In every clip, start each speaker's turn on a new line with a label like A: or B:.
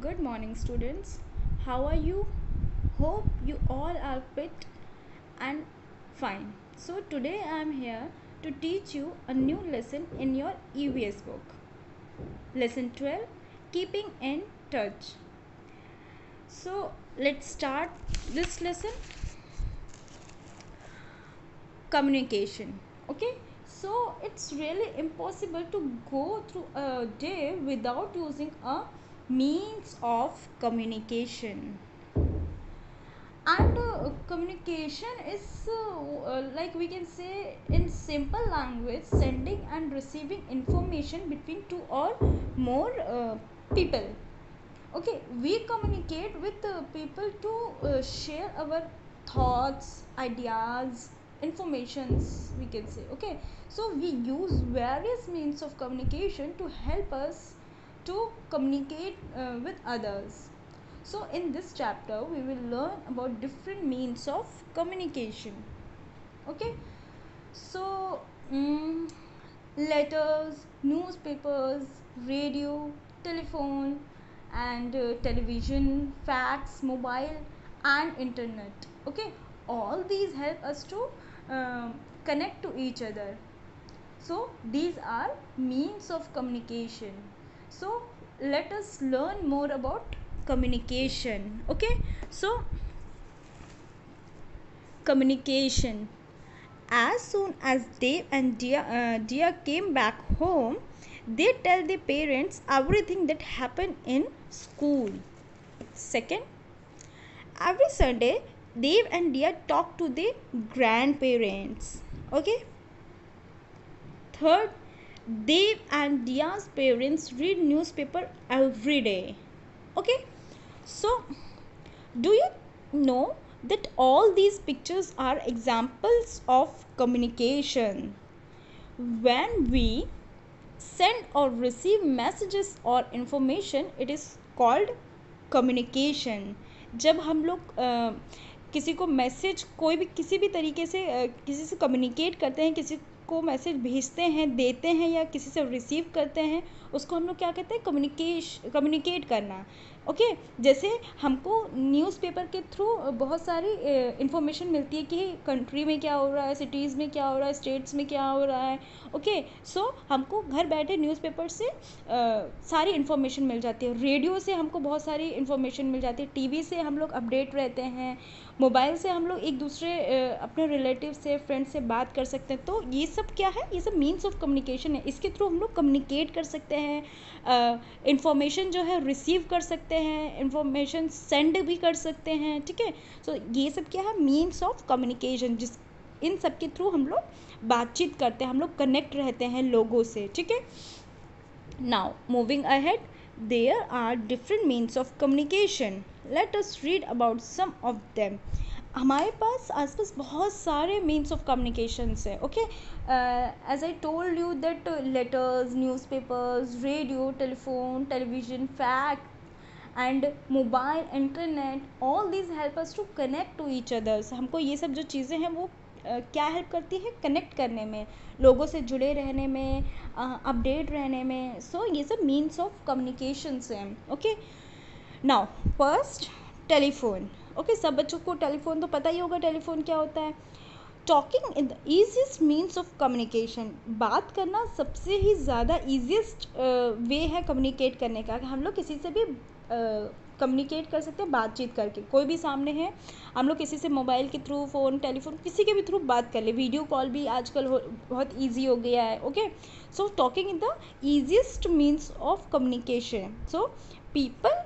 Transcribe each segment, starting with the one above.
A: Good morning, students. How are you? Hope you all are fit and fine. So, today I am here to teach you a new lesson in your EVS book. Lesson 12, Keeping in Touch. So, let's start this lesson. Communication. Okay, so it's really impossible to go through a day without using a means of communication. And communication is like we can say in simple language, sending and receiving information between two or more people. Okay, we communicate with people to share our thoughts, ideas, informations, we can say. Okay, so we use various means of communication to help us to communicate with others. So in this chapter we will learn about different means of communication. Okay, so letters, newspapers, radio, telephone, and television, fax, mobile, and internet. Okay, all these help us to connect to each other. So these are means of communication. So let us learn more about communication. Okay, so communication. As soon as Dave and Dia came back home, they tell their parents everything that happened in school. Second, every Sunday, Dave and Dia talk to their grandparents. Okay. Third, Dave and Dia's parents read newspaper every day. Okay. So, do you know that all these pictures are examples of communication? When we send or receive messages or information, it is called communication. जब हम लोग किसी को message कोई भी किसी भी तरीके से किसी से कम्युनिकेट करते हैं, किसी को मैसेज भेजते हैं, देते हैं या किसी से रिसीव करते हैं, उसको हम लोग क्या कहते हैं? कम्युनिकेट करना. ओके, जैसे हमको न्यूज़पेपर के थ्रू बहुत सारी इंफॉर्मेशन मिलती है कि कंट्री में क्या हो रहा है, सिटीज़ में क्या हो रहा है, स्टेट्स में क्या हो रहा है. ओके, सो हमको घर बैठे न्यूज़पेपर से सारी इन्फॉर्मेशन मिल जाती है. रेडियो से हमको बहुत सारी इन्फॉर्मेशन मिल जाती है. टीवी से हम लोग अपडेट रहते हैं. मोबाइल से हम लोग एक दूसरे अपने रिलेटिव से, फ्रेंड से बात कर सकते हैं. तो ये सब क्या है? ये सब मीन्स ऑफ कम्युनिकेशन है. इसके थ्रू हम लोग कम्युनिकेट कर सकते हैं, इंफॉर्मेशन जो है रिसीव कर सकते हैं, इंफॉर्मेशन सेंड भी कर सकते हैं. ठीक है, सो ये सब क्या है? Means of communication. जिस इन सब के थ्रू हम लोग बातचीत करते हैं, हम लोग कनेक्ट रहते हैं लोगों से. ठीक है, now moving ahead, there are different means of communication. Let us read about some of them. हमारे पास आसपास बहुत सारे मीन्स ऑफ कम्युनिकेशंस है. Okay, as I told you that letters, newspapers, radio, telephone, television, fax and mobile, internet, all these help us to connect to each others. हमको ये सब जो चीज़ें हैं वो क्या हेल्प करती है? कनेक्ट करने में, लोगों से जुड़े रहने में, अपडेट रहने में. सो ये सब मीन्स ऑफ कम्युनिकेशंस हैं. Okay, now first, telephone. Okay, सब बच्चों को टेलीफोन तो पता ही होगा टेलीफोन क्या होता है. Talking in the easiest means of communication. बात करना सबसे ही ज़्यादा ईजीएस्ट वे है कम्युनिकेट करने का. हम लोग किसी से भी कम्युनिकेट कर सकते हैं बातचीत करके. कोई भी सामने है, हम लोग किसी से मोबाइल के थ्रू, फ़ोन, टेलीफोन, किसी के भी थ्रू बात कर ले. वीडियो कॉल भी आजकल बहुत ईजी हो गया है. Okay, so talking in the easiest means of communication. So people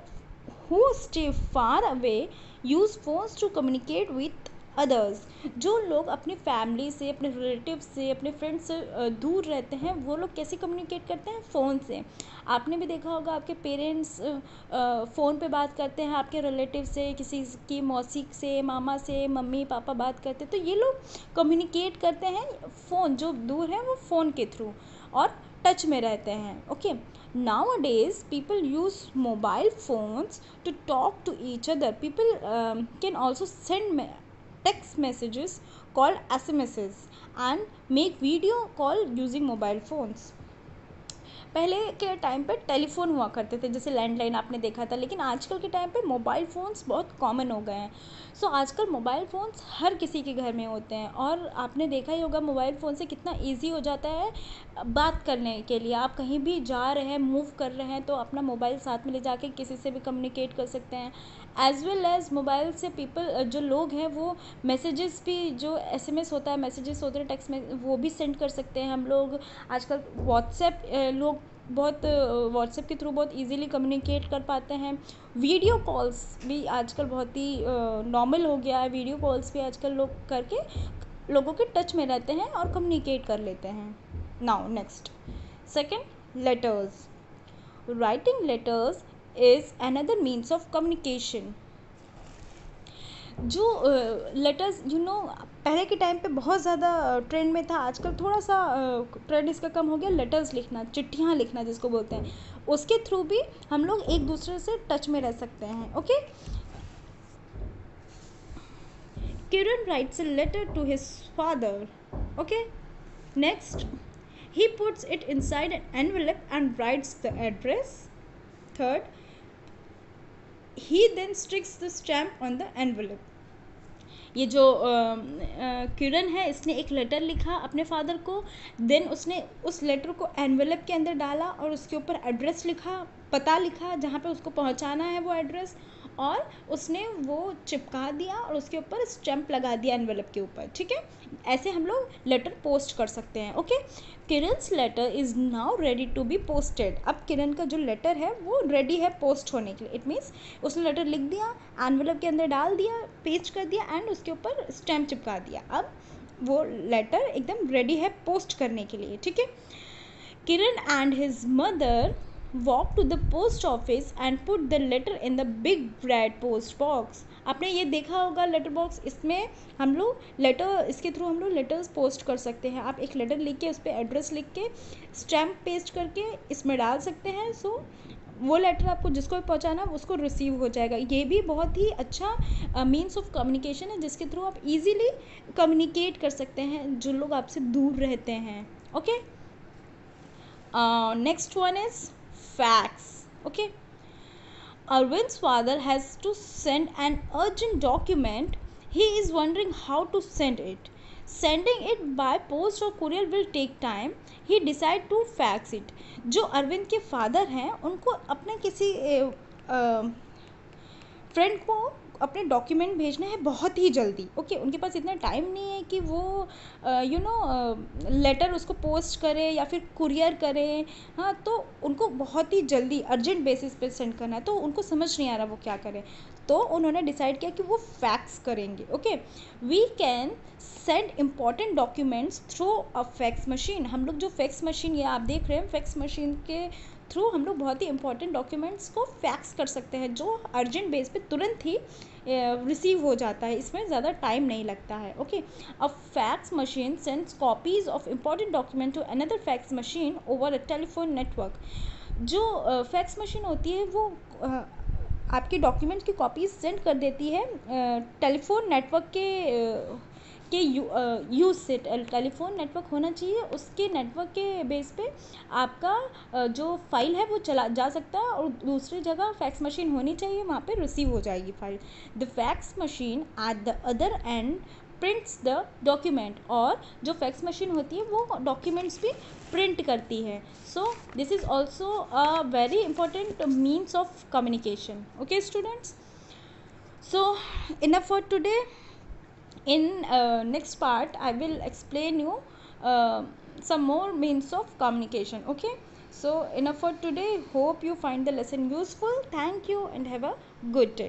A: who stay far away use phones to communicate with others. जो लोग अपनी फैमिली से, अपने रिलेटिव से, अपने फ्रेंड से दूर रहते हैं, वो लोग कैसे कम्युनिकेट करते हैं? फ़ोन से. आपने भी देखा होगा आपके पेरेंट्स फ़ोन पे बात करते हैं आपके रिलेटिव से, किसी की मौसी से, मामा से, मम्मी पापा बात करते हैं. तो ये लोग कम्युनिकेट करते हैं फ़ोन, जो दूर है वो फ़ोन के थ्रू और टच में रहते हैं. Okay, nowadays people use mobile phones to talk to each other. People can also send text messages called SMSs and make video call using mobile phones. पहले के टाइम पे टेलीफोन हुआ करते थे, जैसे लैंडलाइन आपने देखा था, लेकिन आजकल के टाइम पे मोबाइल फ़ोन्स बहुत कॉमन हो गए हैं। सो आजकल मोबाइल फ़ोन्स हर किसी के घर में होते हैं, और आपने देखा ही होगा मोबाइल फ़ोन से कितना ईज़ी हो जाता है बात करने के लिए। आप कहीं भी जा रहे हैं, मूव कर रहे हैं, तो अपना मोबाइल साथ में ले जाके किसी से भी कम्युनिकेट कर सकते हैं। एज़ वेल एज़ मोबाइल से पीपल जो लोग हैं वो मैसेजेस भी, जो एसएमएस होता है, मैसेजेस होते हैं टेक्स्ट में, वो भी सेंड कर सकते हैं हम लोग। आजकल व्हाट्सएप लोग बहुत व्हाट्सएप के थ्रू बहुत इजीली कम्युनिकेट कर पाते हैं। वीडियो कॉल्स भी आजकल बहुत ही नॉर्मल हो गया है। वीडियो कॉल्स भी आजकल लोग करके लोगों के टच में रहते हैं और कम्युनिकेट कर लेते हैं। Now next, second, letters. Writing letters is another means of communication. जो लेटर्स पहले के टाइम पे बहुत ज़्यादा ट्रेंड में था, आजकल थोड़ा सा ट्रेंड इसका कम हो गया। लेटर्स लिखना, चिट्ठियाँ लिखना जिसको बोलते हैं, उसके थ्रू भी हम लोग एक दूसरे से टच में रह सकते हैं। Okay, Kiran writes a letter to his father. Okay, next, he puts it inside an envelope and writes the address. Third, he then sticks the stamp on the envelope. ये जो किरण है, इसने एक लेटर लिखा अपने फादर को, देन उसने उस लेटर को एनवेलप के अंदर डाला और उसके ऊपर एड्रेस लिखा, पता लिखा जहाँ पे उसको पहुँचाना है वो एड्रेस, और उसने वो चिपका दिया और उसके ऊपर स्टैम्प लगा दिया एनवेलप के ऊपर। ठीक है, ऐसे हम लोग लेटर पोस्ट कर सकते हैं। Okay, Kiran's letter is now ready to be posted. अब किरण का जो लेटर है वो रेडी है पोस्ट होने के लिए। इट मीन्स उसने लेटर लिख दिया, एनवेलप के अंदर डाल दिया, पेस्ट कर दिया एंड उसके ऊपर स्टैम्प चिपका दिया। अब वो लेटर एकदम रेडी है पोस्ट करने के लिए। ठीक है, Kiran and his mother walk to the post office and put the letter in the big red post box. आपने ये देखा होगा लेटर बॉक्स, इसमें हम लोग लेटर, इसके थ्रू हम लोग लेटर्स पोस्ट कर सकते हैं। आप एक लेटर लिख के उस पर एड्रेस लिख के स्टैम्प पेस्ट करके इसमें डाल सकते हैं। सो वो लेटर आपको जिसको भी पहुंचाना उसको रिसीव हो जाएगा। ये भी बहुत ही अच्छा मीन्स ऑफ कम्युनिकेशन है जिसके थ्रू आप इजीली कम्युनिकेट कर सकते हैं जो लोग आपसे दूर रहते हैं। Okay, next one is fax. Okay, Arvind's father has to send an urgent document. He is wondering how to send it. Sending it by post or courier will take time. He decide to fax it. जो अरविंद के father हैं उनको अपने किसी friend को अपने document भेजने हैं बहुत ही जल्दी। ओके, उनके पास इतना टाइम नहीं है कि वो लेटर उसको पोस्ट करें या फिर कुरियर करें। हाँ, तो उनको बहुत ही जल्दी अर्जेंट बेसिस पे सेंड करना है, तो उनको समझ नहीं आ रहा वो क्या करें, तो उन्होंने डिसाइड किया कि वो फैक्स करेंगे। Okay, we can send important documents through a fax machine. हम लोग जो फैक्स मशीन, ये आप देख रहे हैं, फैक्स मशीन के थ्रू हम लोग बहुत ही इंपॉर्टेंट डॉक्यूमेंट्स को फैक्स कर सकते हैं, जो अर्जेंट बेस पे तुरंत ही रिसीव हो जाता है, इसमें ज़्यादा टाइम नहीं लगता है। Okay, a fax machine sends copies of important document to another fax machine over a telephone network. जो फैक्स मशीन होती है वो आपके डॉक्यूमेंट की कॉपीज सेंड कर देती है टेलीफोन नेटवर्क के यूज़ से। टेलीफोन नेटवर्क होना चाहिए, उसके नेटवर्क के बेस पे आपका जो फाइल है वो चला जा सकता है, और दूसरी जगह फैक्स मशीन होनी चाहिए, वहाँ पे रिसीव हो जाएगी file. The fax machine at the other and prints the document, और जो फैक्स मशीन होती है वो डॉक्यूमेंट्स भी प्रिंट करती है। So this is also a very important means of communication. Okay students, so enough for today. In next part I will explain you some more means of communication. Okay, so enough for today. Hope you find the lesson useful. Thank you and have a good day.